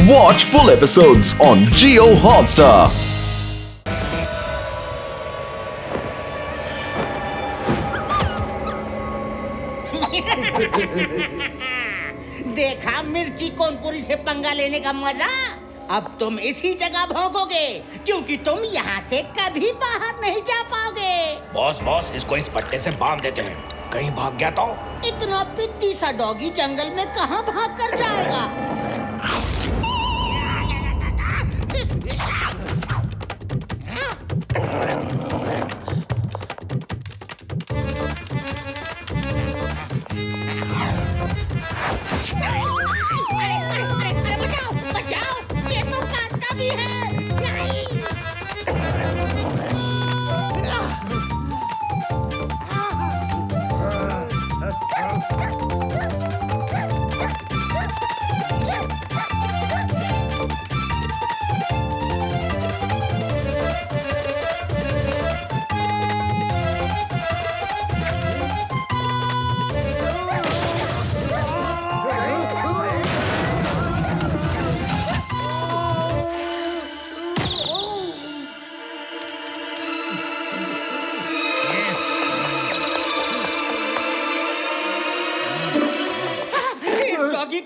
Watch full episodes on Jio Hotstar. देखा मिर्ची कोनपुरी से पंगा लेने का मजा। अब तुम इसी जगह भौंकोगे क्योंकि तुम यहाँ से कभी बाहर नहीं जा पाओगे। बॉस इसको इस पट्टे से बांध देते हैं, कहीं भाग गया तो। इतना पिट्टी सा डॉगी जंगल में कहाँ भाग कर जाएगा।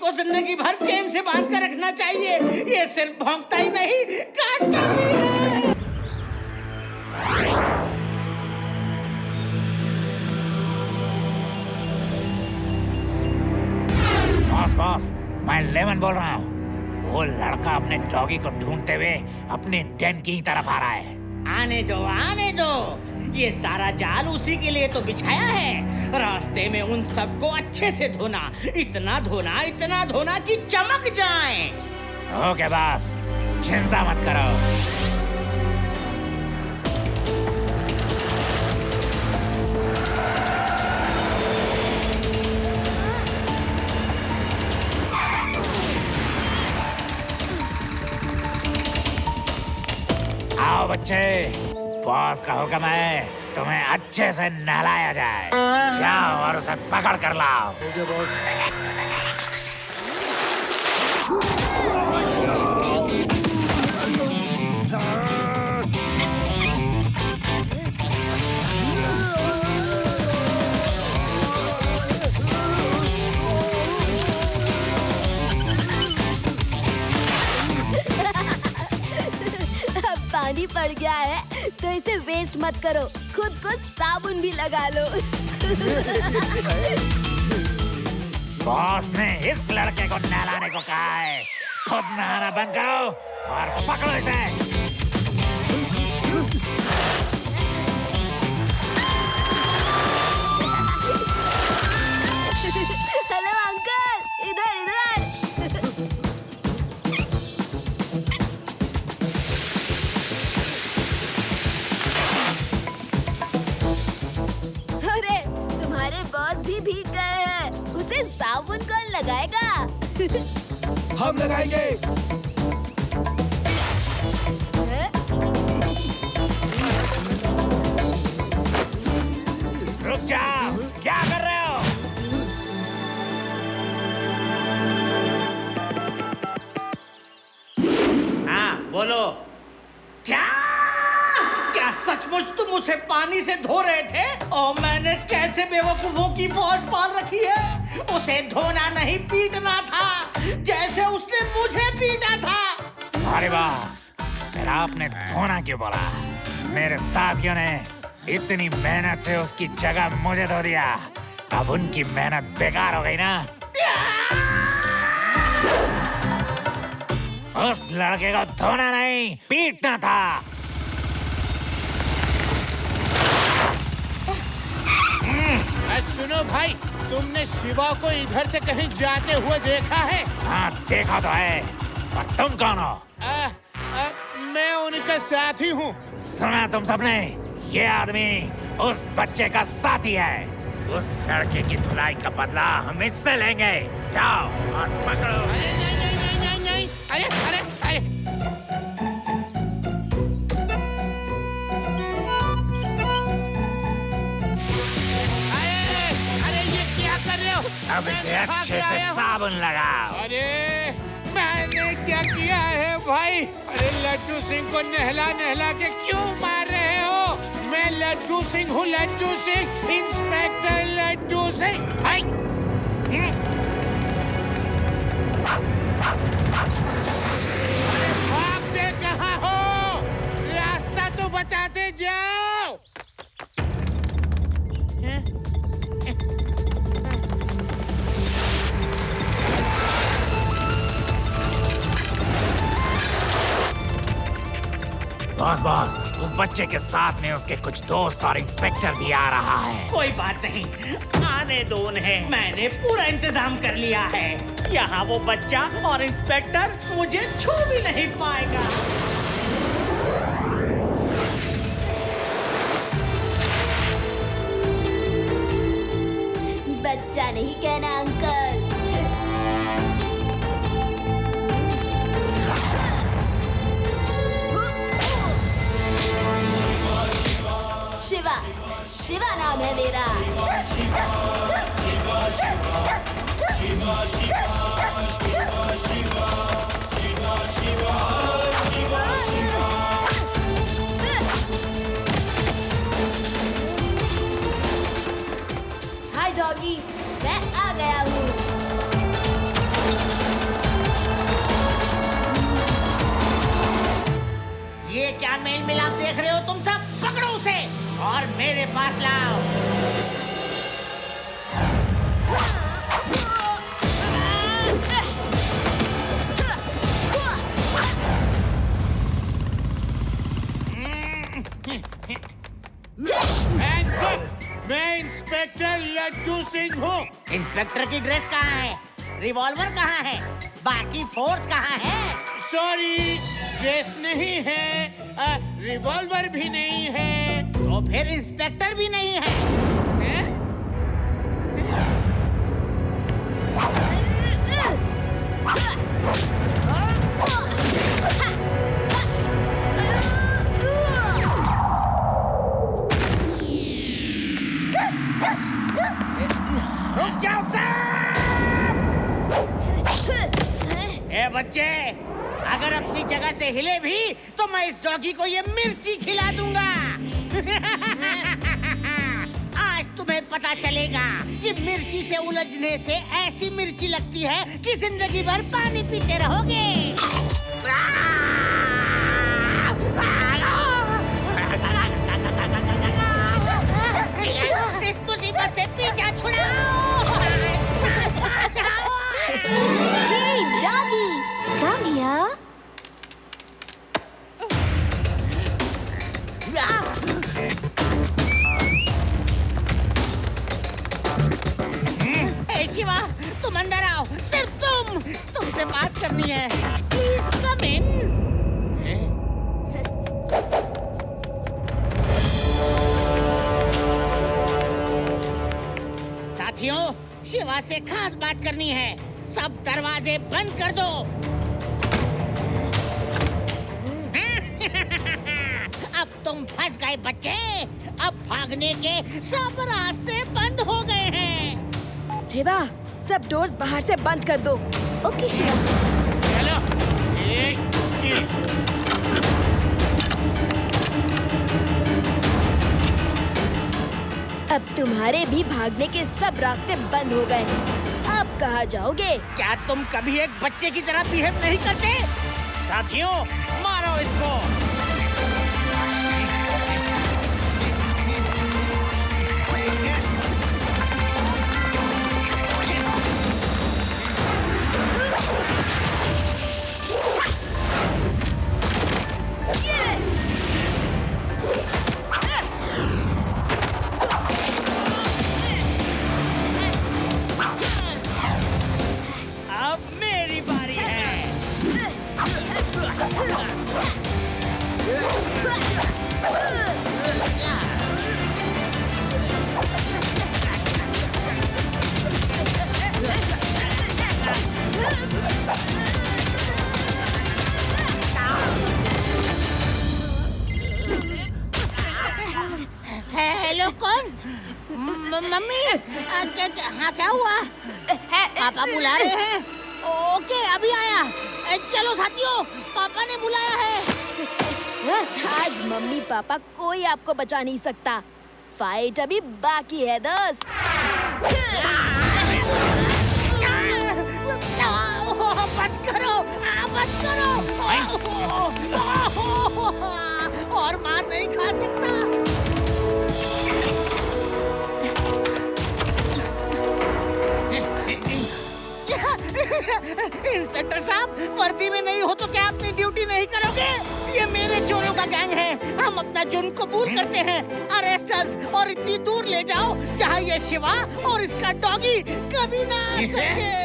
को जिंदगी भर चैन से बांध कर रखना चाहिए। ये सिर्फ भौंकता ही नहीं, काटता भी है। बॉस, मैं लेमन बोल रहा हूँ। वो लड़का अपने डॉगी को ढूंढते हुए अपने डेन की तरफ आ रहा है। आने दो। ये सारा जाल उसी के लिए तो बिछाया है। रास्ते में उन सबको अच्छे से धोना, इतना धोना कि चमक जाएं। ओके बॉस, चिंता मत करो। आओ बच्चे, बॉस का हुक्म है तुम्हें अच्छे से नहलाया जाए। जाओ और उसे पकड़ कर लाओ। Okay boss. पानी पड़ गया है तो इसे वेस्ट मत करो, खुद को साबुन भी लगा लो। बॉस ने इस लड़के को नहलाने को कहा है। खुद नहाना बंद करो और पकड़ो इसे। हेलो अंकल, इधर। भी भीग गए हैं, उसे साबुन कौन लगाएगा? हम लगाएंगे। रुक जाओ, क्या कर रहे हो? हाँ बोलो। क्या सचमुच तुम उसे पानी से धो रहे थे? और मैंने कैसे बेवकूफों की फौज पाल रखी है। उसे धोना नहीं, पीटना था, जैसे उसने मुझे पीटा था। सॉरी बॉस, फिर आपने धोना क्यों बोला? मेरे साथियों ने इतनी मेहनत से उसकी जगह मुझे धो दिया। अब उनकी मेहनत बेकार हो गई ना। उस लड़के को धोना नहीं, पीटना था। सुनो भाई, तुमने शिवा को इधर से कहीं जाते हुए देखा है? हाँ देखा तो है, पर तुम कौन हो? मैं उनका साथी हूँ। सुना तुम सबने? ये आदमी उस बच्चे का साथी है। उस लड़के की धुलाई का बदला हम इससे लेंगे। जाओ और पकड़ो। नहीं। अरे अब इसे अच्छे से साबुन लगाओ। अरे मैंने क्या अरे लड्डू सिंह को नहला नहला के क्यों मार रहे हो? मैं लड्डू सिंह हूँ, लड्डू सिंह, इंस्पेक्टर लड्डू सिंह। हाय! अरे भागते कहाँ हो? रास्ता तो बताते जाओ। बॉस, उस बच्चे के साथ में उसके कुछ दोस्त और इंस्पेक्टर भी आ रहा है। कोई बात नहीं, आने दो उन्हें। मैंने पूरा इंतजाम कर लिया है। यहाँ वो बच्चा और इंस्पेक्टर मुझे छू भी नहीं पाएगा। बच्चा नहीं कहना अंकल। शिवा, शिवा नाम है मेरा। हाय डॉगी, मैं आ गया हूँ। ये क्या मेल मिलाप देख रहे हो तुम सब? पकड़ो उसे और मेरे पास लाओ। मैं इंस्पेक्टर लड्डू सिंह हूँ। इंस्पेक्टर की ड्रेस कहाँ है? रिवॉल्वर कहाँ है? बाकी फोर्स कहाँ है? सॉरी, ड्रेस नहीं है, रिवॉल्वर भी नहीं है। तो फिर इंस्पेक्टर भी नहीं है? रुक जाओ ए बच्चे, अगर अपनी जगह से हिले भी तो मैं इस डॉगी को ये मिर्ची खिला दूंगा। आज तुम्हें पता चलेगा कि मिर्ची से उलझने से ऐसी मिर्ची लगती है कि जिंदगी भर पानी पीते रहोगे। इस मुसीबत से पीछा छुड़ाओ। Hey, doggy, come here. ए शिवा, तुम अंदर आओ। सिर्फ तुमसे बात करनी है। प्लीज कम इन। साथियों, शिवा से खास बात करनी है। सब दरवाजे बंद कर दो। अब तुम फंस गए बच्चे। अब भागने के सब रास्ते बंद हो गए हैं। रेवा, सब डोर्स बाहर से बंद कर दो। ओके शिवा। चलो। अब तुम्हारे भी भागने के सब रास्ते बंद हो गए। अब कहाँ जाओगे? क्या तुम कभी एक बच्चे की तरह बिहेव नहीं करते? साथियों, मारो इसको। अब मेरी बारी है। हेलो, कौन? मम्मी, क्या हुआ? पापा बुला रहे हैं। ओके, अभी आया। चलो साथियों, पापा ने बुलाया है। आज मम्मी पापा कोई आपको बचा नहीं सकता। फाइट अभी बाकी है दोस्त। बस करो, बस करो। और मार नहीं खा सकता। इंस्पेक्टर साहब, वर्दी में नहीं हो तो क्या अपनी ड्यूटी नहीं करोगे? ये मेरे चोरों का गैंग है। हम अपना जुर्म कबूल करते हैं। अरेस्ट अस और इतनी दूर ले जाओ जहाँ ये शिवा और इसका डॉगी कभी ना आ सके।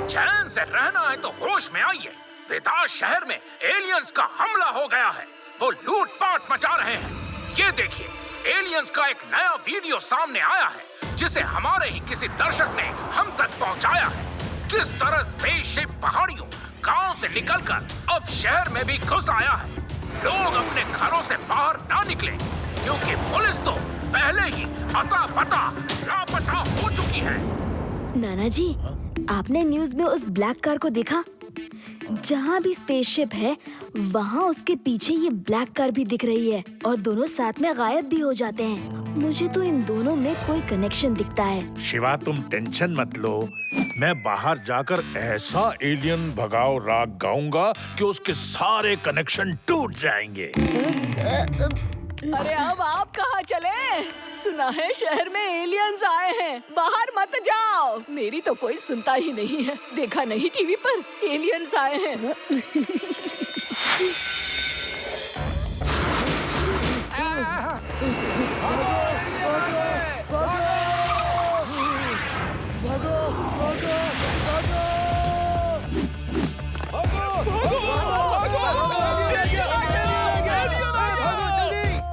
चैन से रहना है तो होश में आइए। विदाश शहर में एलियंस का हमला हो गया है। वो लूटपाट मचा रहे हैं। ये देखिए, एलियंस का एक नया वीडियो सामने आया है जिसे हमारे ही किसी दर्शक ने हम तक पहुंचाया है। किस तरह स्पेसशिप पहाड़ियों गांव से निकलकर अब शहर में भी घुस आया है। लोग अपने घरों से बाहर ना निकले क्योंकि पुलिस तो पहले ही अता पता लापता हो चुकी है। नाना जी, आपने न्यूज में उस ब्लैक कार को देखा? जहाँ भी स्पेसशिप है वहाँ उसके पीछे ये ब्लैक कार भी दिख रही है और दोनों साथ में गायब भी हो जाते हैं। मुझे तो इन दोनों में कोई कनेक्शन दिखता है। शिवा, तुम टेंशन मत लो। मैं बाहर जाकर ऐसा एलियन भगाओ राग गाऊंगा कि उसके सारे कनेक्शन टूट जाएंगे। अरे अब आप कहाँ चले? सुना है शहर में एलियंस आए हैं, बाहर मत जाओ। मेरी तो कोई सुनता ही नहीं है। देखा नहीं टीवी पर एलियंस आए हैं।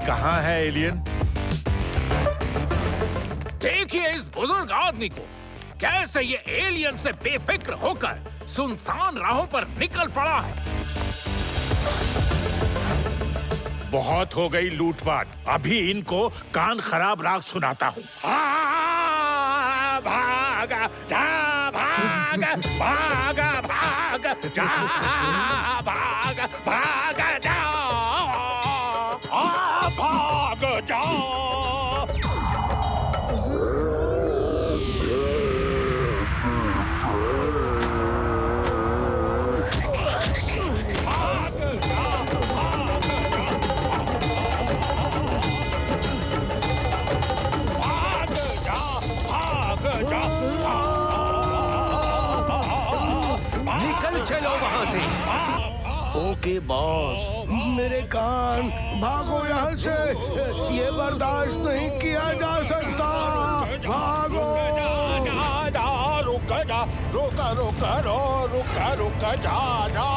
कहाँ है एलियन? देखिए इस बुजुर्ग आदमी को, कैसे ये एलियन से बेफिक्र होकर सुनसान राहों पर निकल पड़ा है। बहुत हो गई लूटपाट। अभी इनको कान खराब राग सुनाता हूँ। भागा जा, भागा भागा भागा जा, भागा भागा जा, भाग जा। निकल चलो वहाँ से। ओके बॉस, मेरे कान, भागो यहाँ से। ये बर्दाश्त नहीं किया जा सकता। भागो। रुक जा, रुका रुका रो, रुका रुका जा जा।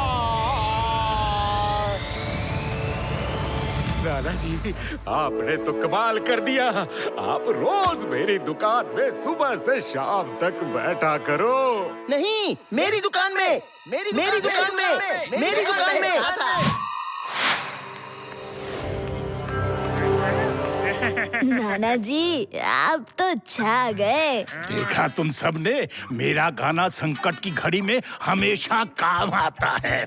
नाना जी, आपने तो कमाल कर दिया। आप रोज मेरी दुकान में सुबह से शाम तक बैठा करो। नहीं, मेरी दुकान में, मेरी दुकान में, मेरी दुकान में। नाना जी, आप तो छा गए। देखा तुम सबने, मेरा गाना संकट की घड़ी में हमेशा काम आता है।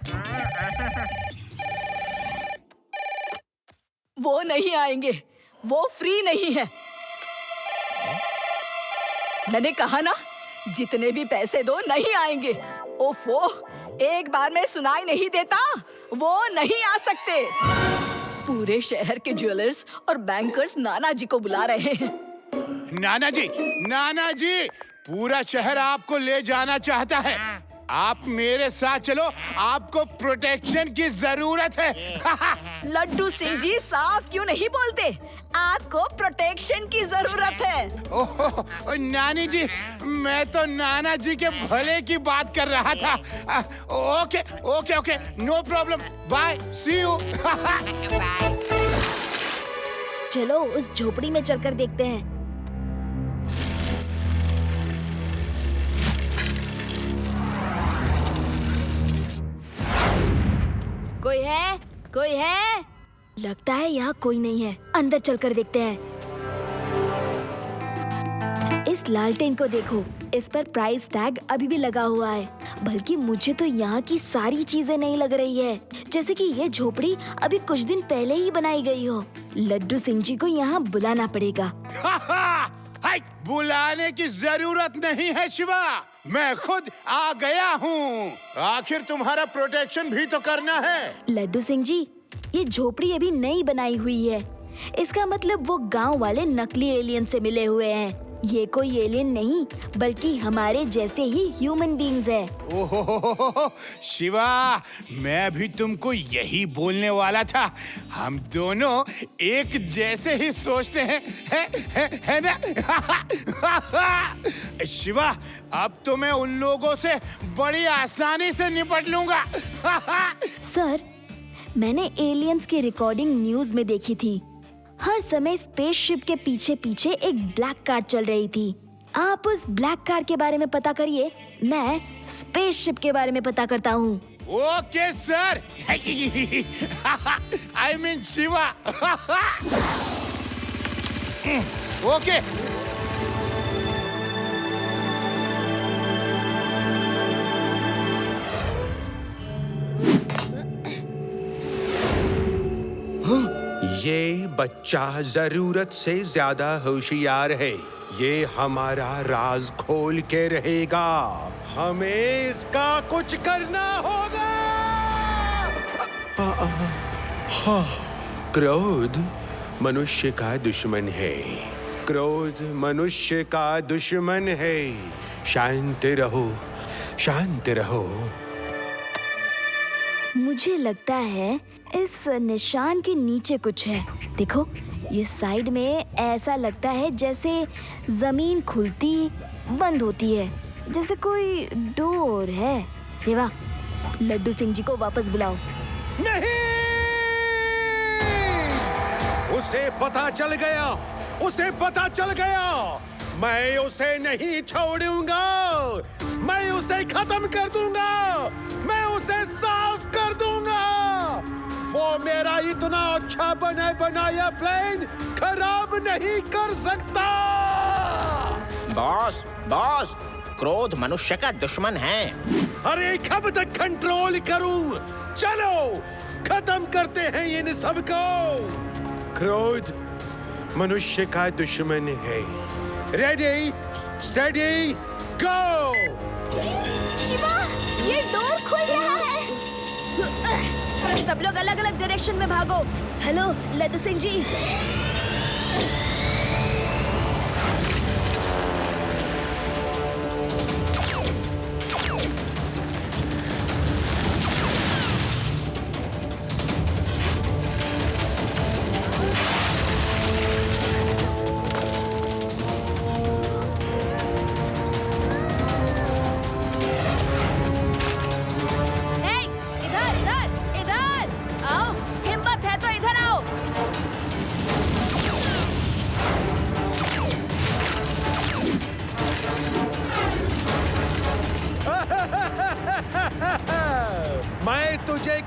वो नहीं आएंगे, वो फ्री नहीं है। मैंने कहा ना, जितने भी पैसे दो नहीं आएंगे। ओफो, एक बार में सुनाई नहीं देता। वो नहीं आ सकते। पूरे शहर के ज्वेलर्स और बैंकर्स नाना जी को बुला रहे हैं। नाना जी, पूरा शहर आपको ले जाना चाहता है। आप मेरे साथ चलो, आपको प्रोटेक्शन की जरूरत है। लड्डू सिंह जी साफ क्यों नहीं बोलते? आपको प्रोटेक्शन की जरूरत है। ओह नानी जी, मैं तो नाना जी के भले की बात कर रहा था। Okay okay okay, no problem, bye, see you. चलो उस झोपड़ी में चलकर देखते हैं। कोई है? कोई है? लगता है यहाँ कोई नहीं है। अंदर चलकर देखते हैं। इस लालटेन को देखो, इस पर प्राइस टैग अभी भी लगा हुआ है। बल्कि मुझे तो यहाँ की सारी चीजें नहीं लग रही है, जैसे कि ये झोपड़ी अभी कुछ दिन पहले ही बनाई गई हो। लड्डू सिंह जी को यहाँ बुलाना पड़ेगा। बुलाने की जरूरत नहीं है शिवा, मैं खुद आ गया हूँ। आखिर तुम्हारा प्रोटेक्शन भी तो करना है। लड्डू सिंह जी, ये झोपड़ी अभी नई बनाई हुई है। इसका मतलब वो गांव वाले नकली एलियन से मिले हुए हैं। ये कोई एलियन नहीं, बल्कि हमारे जैसे ही ह्यूमन बीइंग्स है। ओहो शिवा, मैं भी तुमको यही बोलने वाला था। हम दोनों एक जैसे ही सोचते हैं, है ना? शिवा, अब तो मैं उन लोगों से बड़ी आसानी से निपट लूंगा। सर, मैंने एलियंस की रिकॉर्डिंग न्यूज में देखी थी। हर समय स्पेसशिप के पीछे पीछे एक ब्लैक कार चल रही थी। आप उस ब्लैक कार के बारे में पता करिए, मैं स्पेसशिप के बारे में पता करता हूँ। Okay sir. I mean Shiva. Okay. ये बच्चा जरूरत से ज्यादा होशियार है। ये हमारा राज खोल के रहेगा। हमें इसका कुछ करना होगा। क्रोध मनुष्य का दुश्मन है। क्रोध मनुष्य का दुश्मन है। शांत रहो, शांत रहो। मुझे लगता है इस निशान के नीचे कुछ है। देखो, ये साइड में ऐसा लगता है जैसे जमीन खुलती बंद होती है, जैसे कोई डोर है। देवा, लड्डू सिंह जी को वापस बुलाओ। नहीं, उसे पता चल गया, उसे पता चल गया। मैं उसे नहीं छोड़ूंगा। मैं उसे खत्म कर दूंगा। मैं उसे साफ कर दूंगा। वो मेरा इतना अच्छा बनाया प्लेन खराब नहीं कर सकता। बॉस, क्रोध मनुष्य का दुश्मन है। अरे कब तक कंट्रोल करूं? चलो खत्म करते हैं इन सबको। क्रोध मनुष्य का दुश्मन है। रेडी, स्टडी, गो। शिवा, ये डोर खुल रहा है। सब लोग अलग अलग डायरेक्शन में भागो। हेलो लड्डू सिंह जी।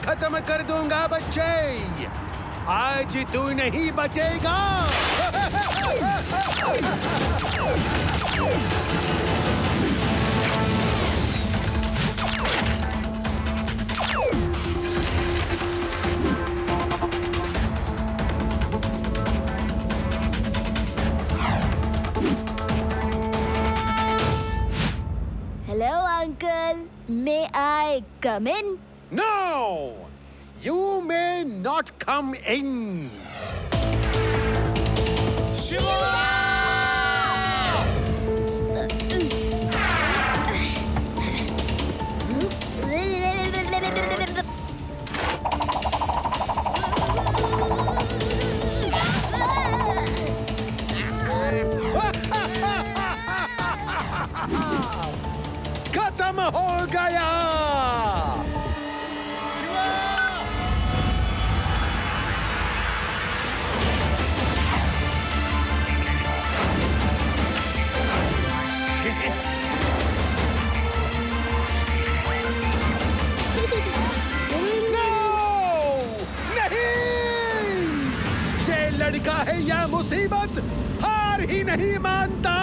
खत्म कर दूंगा बच्चे। आज तू नहीं बचेगा। Hello uncle, may I come in? No! You may not come in! Shiva! खत्म हो गया। लड़का है या मुसीबत, हार ही नहीं मानता।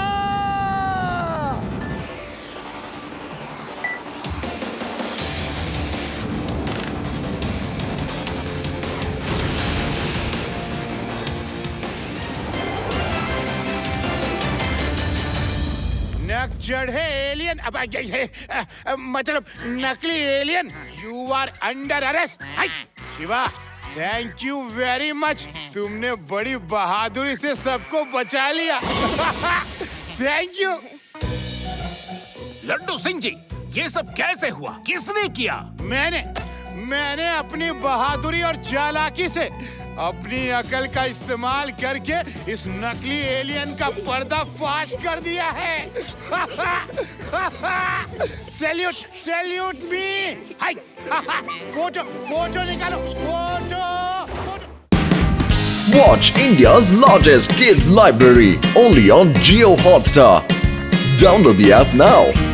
नक चढ़े एलियन, मतलब नकली alien, you are under arrest. Shiva, thank you very much, तुमने बड़ी बहादुरी से सबको बचा लिया। Thank you. लड्डू सिंह जी, ये सब कैसे हुआ? किसने किया? मैंने अपनी बहादुरी और चालाकी से अपनी अकल का इस्तेमाल करके इस नकली एलियन का पर्दाफाश कर दिया है। सैल्यूट मी। फोटो निकालो, photo. Watch India's largest kids library only on Jio Hotstar. Download the app now.